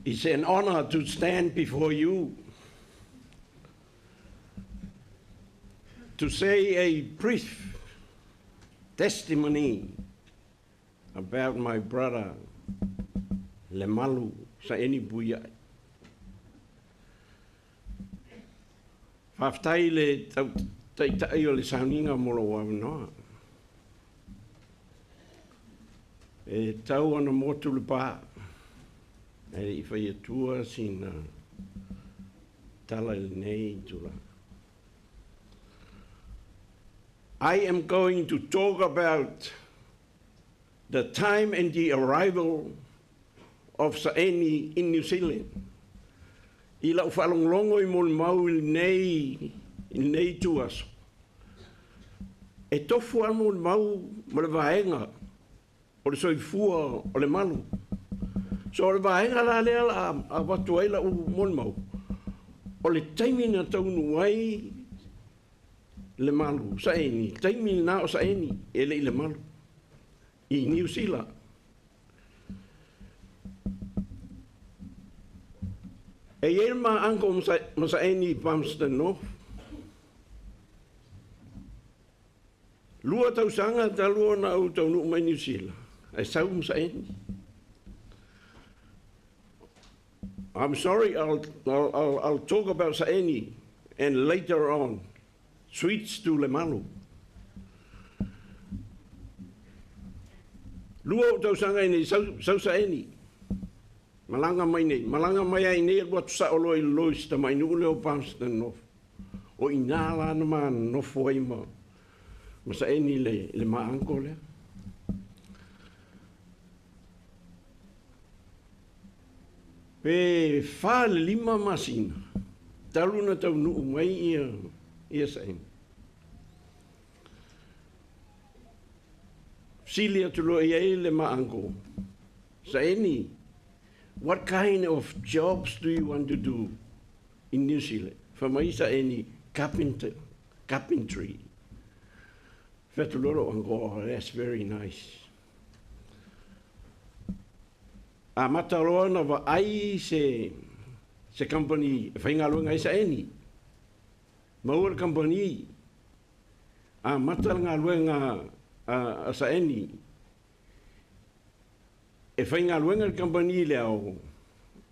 It's an honor to stand before you to say a brief testimony about my brother Lemalu, Saeni Puiai. Whaftai le taitai o le sauninga molo au noa. E tau ana motu le pā. E whai atua sina tala nei tula. I am going to talk about the time and the arrival of Saeni in New Zealand. I lau whalonglongo I Molimau i nei tuaso. E tofu al Molimau mo le vaenga o le soifua o le malu. So le vaenga la lea a watu aila u Molimau. O le taimina taunu ai le malu, Saeni. Taimina na o Saeni e le malu. I New Zealand. E irma anko Saeni Pamston no. Lua tausanga ta lua na au tau mai New Zealand. E sau Saeni. I'm sorry, I'll talk about Saeni and later on switch to Lemalu. Lua tausanga ini sau Saeni. Malanga mai ai nei wat sa o loi lois ta mai nu leo Pamston no. O inala na man no foi ma. Ma Saeni le maanko le. Pe fa le lima masina. Taluna tau nu mai ia Saeni. Silia tulo ia le maanko. Saeni, what kind of jobs do you want to do in New Zealand? For my Saeni, carpentry. Fetuloro ango, that's very nice. A mataroa va ai se company whaingalu ngai Saeni. Maua company a matal ngaluenga a Saeni. E whaingalu ngai company leo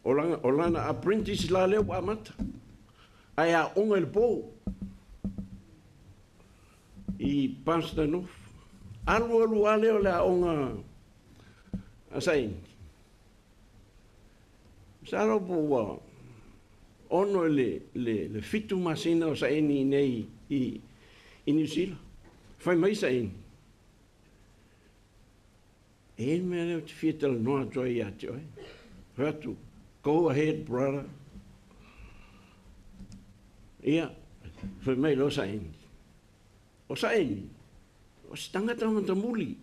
o lana apprentice la leo wa mata. Ai a onga le po. I Pamston no. Alu leo le a onga a Saeni. Saro po ono le fitu masina o Saeni nei i New Zealand. Fai mai Saeni. E me leo te fietala noa toi ate oi. Hatu, go ahead brother. Ia, fai mai lo Saeni. O Saeni, o stangata mantamuli.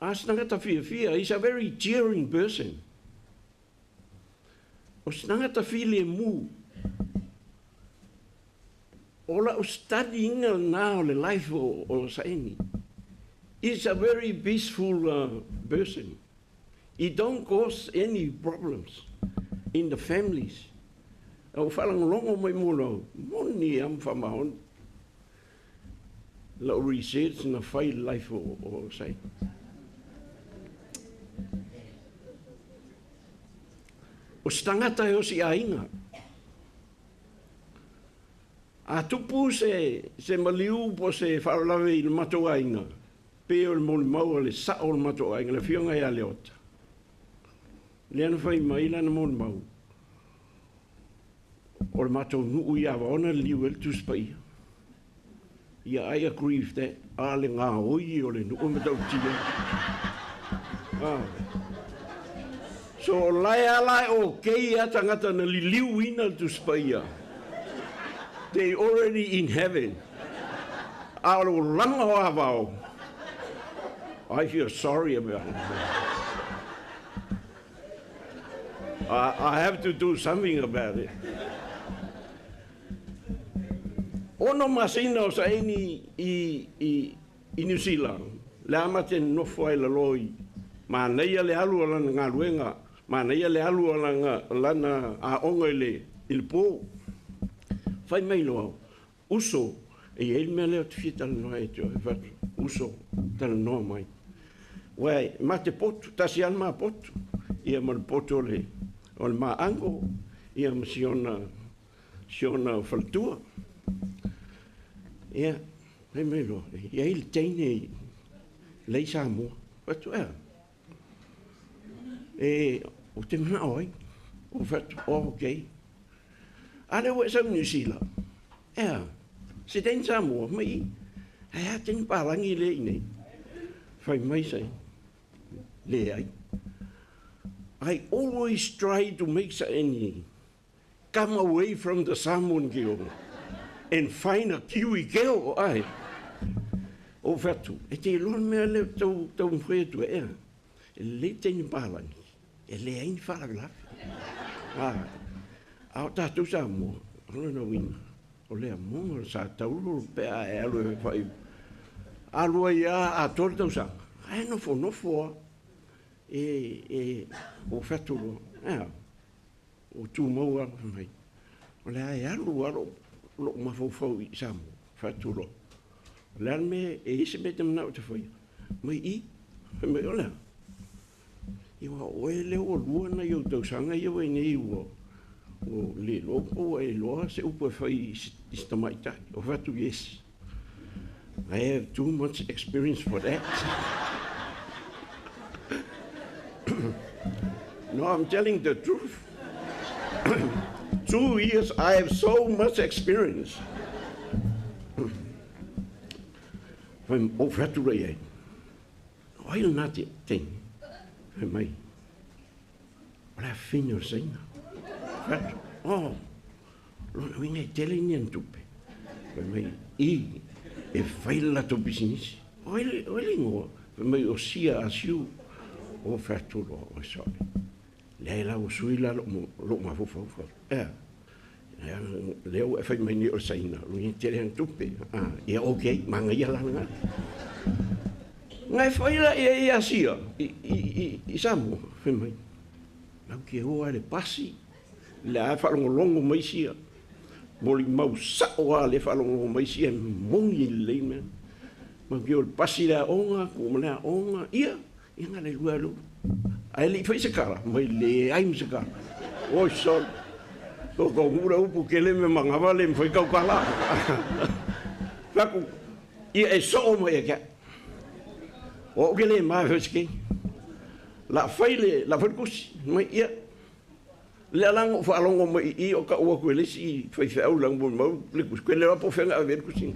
Asnangata fia, he's a very cheering person. Osnangata fili mu. Ola o studying now the life of Saeni. He's a very peaceful person. He don't cause any problems in the families. O falang longo mai mulo, moni am famahon. La research na fai life o Saeni. O stangata e o si ainga. A tupu se maliu po se whaolawe i le mato ainga. Pe o le Molimau le sa o le mato ainga, le fionga e ale ota. Le anu whai maila na Molimau. O le mato nuu i awa ona liu el tuspai. Yeah, I agree with that. Ale ngā oi o le nuu matau tia. So lai o kei atangata na liliu ina tu spaia. They already in heaven. Alo langa o avao. I feel sorry about it. I have to do something about it. Ono masina o Saeni i New Zealand. Le amate no foi la loi Ma nei le alu ala ngā luenga, ma nei le alu ala lana a onga il po. Fai mai loa, uso, e il me leo te fia tala noa e teo, e whatu, uso, tala noa mai. Wai, ma te potu, tasi an ma potu, ia ma le potu o le ma ango, ia ma siona whaltua. Ia, fai mai loa, ia il teine lei sa mua, whatu ea. E o te mana oi, o whatu, ok. Ale o sa New Zealand. Ea, se ten Samoa, mai, ai ten parangi le nei. Fai mai sai, le ai. I always try to make Saeni come away from the Samoan girl and find a Kiwi girl, ai. O whatu, e te lon mea leo tau mwhetu ea. E le ten parangi, e le aini whalaglafi. Au tātou Samoa, ana na wina, o lea monga sa tauru pea e alu e whai. Alua ia a tore tau sanga, ai nofo o whaturo, o tū maua mai. O lea e alu aro, lo mawhau i Samoa, whaturo. Lea me e ise me te manau te whai, mai mai o lea. Iwa oe leo o lua na iau tau sanga iau e nei ua. O le lopo e loa se upo e whai istamaitai. O whatu yes. I have too much experience for that. No, I'm telling the truth. 2 years, I have so much experience. O whatu rei ai. Oil na te ting. Mai. Ola whino seina. Oh, winga e tele ni antupe. Mai e faila to business. Oile ngoa. Mai o sia asiu o faturo o soi. Leila o suila lo ma fo. Leo e fai mai ni o saina. Winga tele antupe. E okay, manga ia langa. Ngai faila e asia. I Samoa. Mai. Lau ke hoa le pasi. Le a whalongolongo mai sia. Molimau saoa le whalongolongo mai sia. Mongi le mea. Ma ki o pasi la onga, ko mana onga. Ia nga le lua lu. Ai li whai se kara. Mai le aim se kara. Oi sol. Ko mura upu ke le me mangava le mwhai kau kala. Laku. Ia e soo mai e kia. O ke le maa whai se kei. La whai le, la whai kusi. Mai ia. Le alang o whaalongo mai I o ka ua koe lesi I whaiwhau lang Molimau le kusi. Koe le wapo whenga a ver kusi.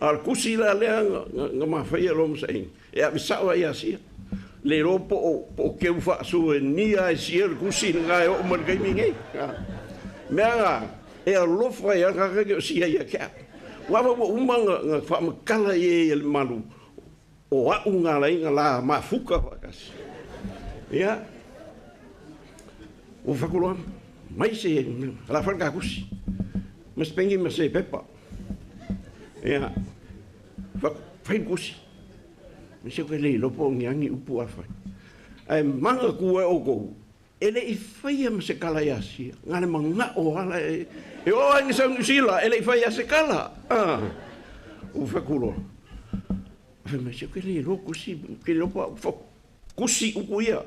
Al kusi la lea nga mawhai a loma Saeni. E a misawa I asia. Le ropo o keu whaasu e nia e sia le kusi nga e o marikaimi ngei. Mea nga e a lofa e a kakake o sia I a kia. Wawa wa umanga nga whaamakala I e Lemalu. O au ngā lai nga la mafuka whakasi. Ia. O whakuroa. Mai se, la whanka kusi. Mas pengi ma se pepa. Ia. Whain kusi. Ma se koe lei lopo ngiangi upu a whai. Ai manga kua o kou. Ele I whaia ma se kala iasia. Ngane ma ngā o hala e. E o angi sa ngusila. Ele I whaia se kala. O whakuroa. Ma se koe lei lopo kusi. Ke lopo kusi upu ia.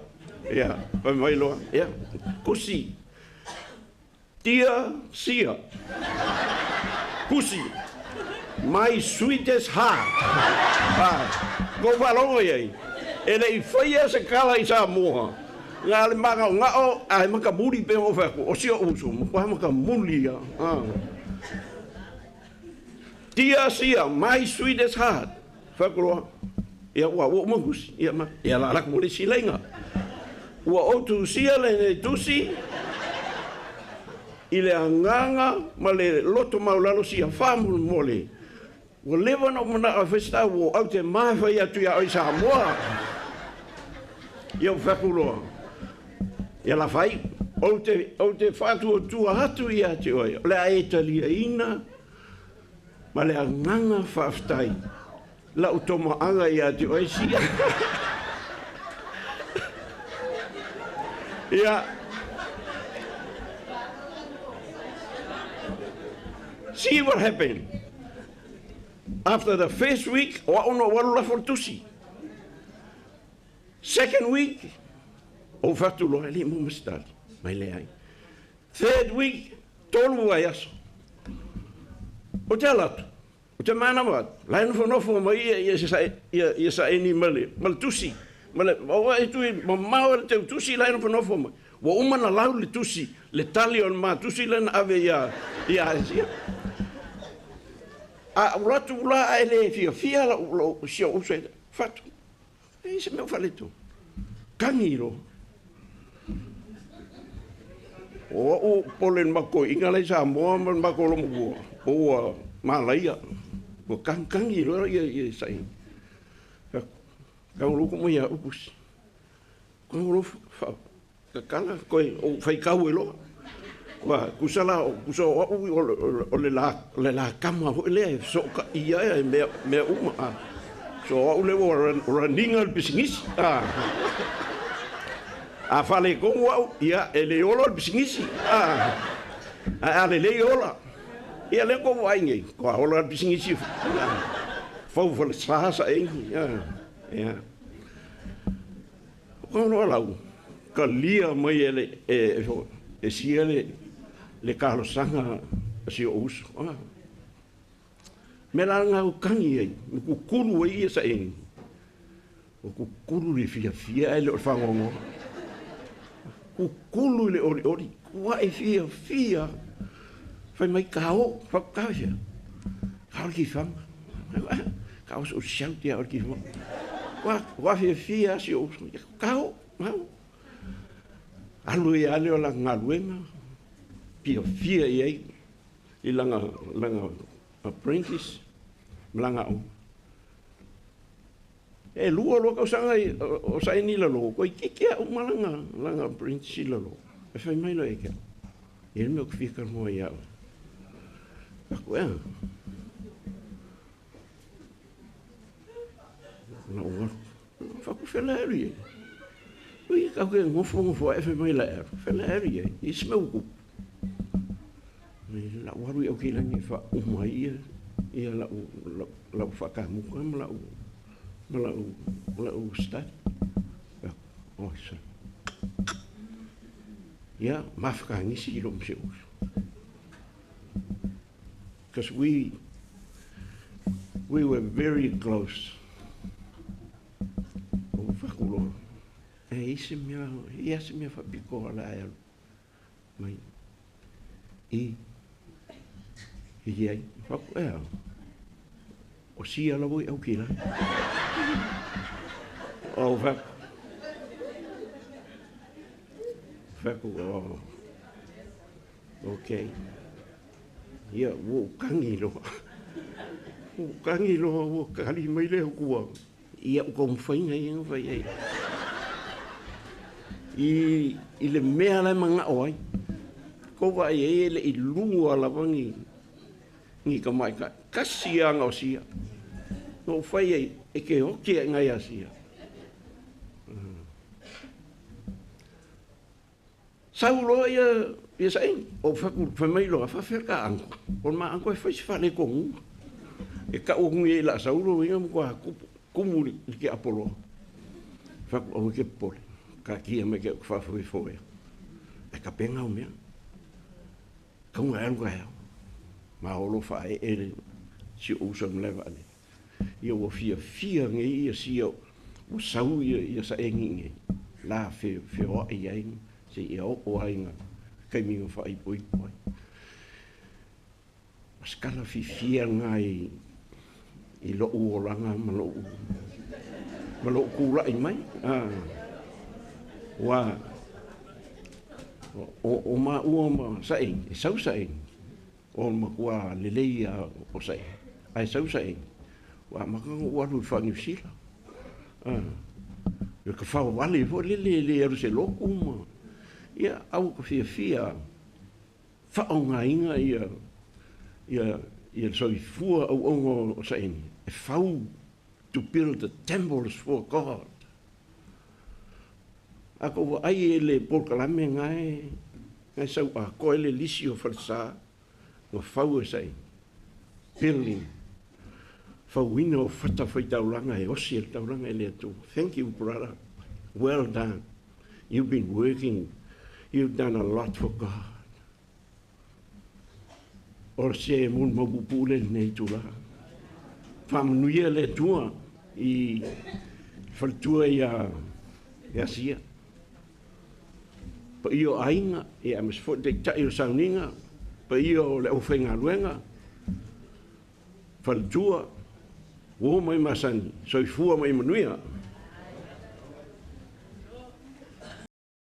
Ia. Pai mai loa. Ia. Kusi. Tia sia. Kusi. My sweetest heart. Ko walongo iei. Ele I whaia se kala I Samoa. Ngā le maka o ngao, ai maka muri pe o whaku. O sia uso, maka maka muri ia. Tia sia, my sweetest heart. Whakuroa. Ia ua o makusi. Ia ma. Ia la laku mole si lenga. Ua o tu sia le ne tusi. I le anganga ma le loto maulalo si a whamul mole. Ua lewa no mana a whesta o au te mawhai atu ia oi Samoa. Ia whakuroa. Ia la whai. O te whatu o tua hatu ia te oi. Le a etalia ina. Ma le anganga whaftai. La utoma anga ia te oi sia. Yeah. See what happened. After the first week, wa'ono walula for tusi. Second week, o fatulo ali mo mastali, mai le ai. Third week, tolu ai aso. O te alatu, o te mana wat, lai no fonofo mai ia Saeni male tusi. Male o e tu mo mau te tusi lai no fonofo mai. Wa umana lau le tusi, le tali on ma tusi le ave ia asia. A uratu la ele fia la sio usai fatu. E se me faleto. Kaniro. O polen mako ingale sa mo mako lo mo. O malaia. O kaniro ia sai. Kau lu ko mo ia upus. Kau lu fa kala ko o fai kau elo. Wa kusala kuso o le la kama ho le so ka ia me uma so o le running al business a fale ko wa ia ele olo business a le ola ia le ko wa ngi ko olo business fo sa ya ko no la ka lia mai ele e siele le kalosanga si o uso. Me la nga o kangi ai, ku kuru ai sa eni. O ku kuru le fia ele o fangongo. Ku kuru le ori, kua e fia. Fai mai kao, fa kawia. Kao ki fanga. Kao o shauti a ki fanga. Kua fia si o uso. Kao, alu e ale o la ngaluenga. Fia i langa apprentice langa o e lua lo ka sanga o Saeni la lo ko ke o langa apprentice la lo e fai mai lo e ke e me ko fica mo ia ko e no fa ko fela ri ui ka ko ngofo e fai mai la fela ri e smeu ko la waru o kila ni fa umai ia la fa ka mu kam la sta o sa ya mafka ni si lo mse because we were very close o fa kulo e isi mia fa piko la mai ai, whaku e au. O si ala voi au kila. O whaku. Whaku, ok. Ia, wo kangi loa. Wo kangi loa, wo kari mai leo kua. Ia, o kong whainga i nga whai ei. I le mea lai manga oai. Ko wai e le i lua la wangi. Ni ka mai ka kasianga o sia. No fai e ke hoki ngai a sia. Saulo ia sai o faku famai lo fa fer ka ang. On ma ang ko fai fa le kong. E ka o ngi la saulo ia mo ko kumu ki apolo. Faku o ke pole. Ka ki me ke fa foi foi. E ka penga o mea. Ka un ga ma olo fa e si usa mleva ale ia o fia ngi ia si o sau ia Saeni la fe o ia se ia o ainga kai mi fa i poi skala fia ngai i lo o langa ma lo kula i mai wa o ma Saeni sau Saeni o makua leleia o sai ai sau sai wa makanga waru fa New Zealand yo ka fa wale vo le se loku ma ia au ko fia fa onga inga ia so fu o Saeni e fau to build the temples for God Ako ai e le polkalame ngai sau a koe le lisi o falsa no fau e sai. Building. Fauina o fata fai tauranga e osi e tauranga e le atu. Thank you, brother. Well done. You've been working. You've done a lot for God. O se mun mabupule nei tula. Whamanuia le tua I whaltua ia sia. Pa io ainga e amas fo te tai o sauninga. Pa io le ofenga luenga. Whaltua. Wo mai masani. So I fua mai manuia.